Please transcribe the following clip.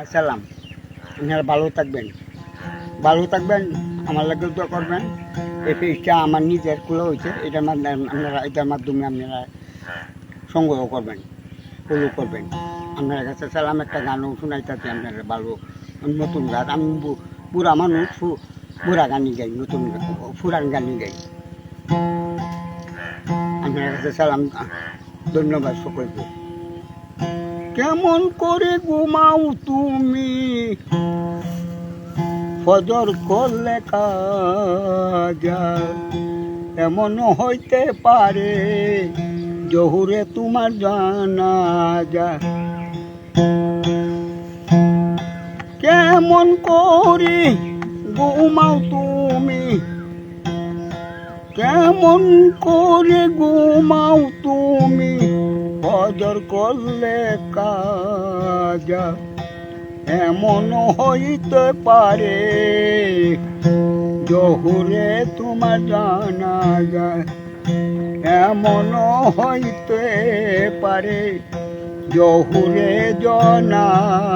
আসসালাম, আপনারা ভালো থাকবেন, আমার লাগে দোয়া করবেন। এই পেজটা আমার নিজের খোলা হয়েছে, এটার মাধ্যমে আপনারা সংগ্রহ করবেন, ফলো করবেন। আপনার কাছে সালাম, একটা গানও শোনাইতেছি আপনারা ভালো নতুন গান। আমি বুড়া মানুষ, বুড়া গানই গাই, নতুন পুরান গানই গাই। আপনার কাছে সালাম, ধন্যবাদ সকলকে। কেমন করে ঘুমাও তুমি ফজর করলে কাজা, এমন হইতে পারে জহুরে তোমার জানাজা। কেমন করে ঘুমাও তুমি, কেমন করে ঘুমাও তুমি ফজর করলে কাজা, এমন হইতে পারে জহুরে তোমার জানাজা, এমন হইতে পারে জহুরে জানাজা।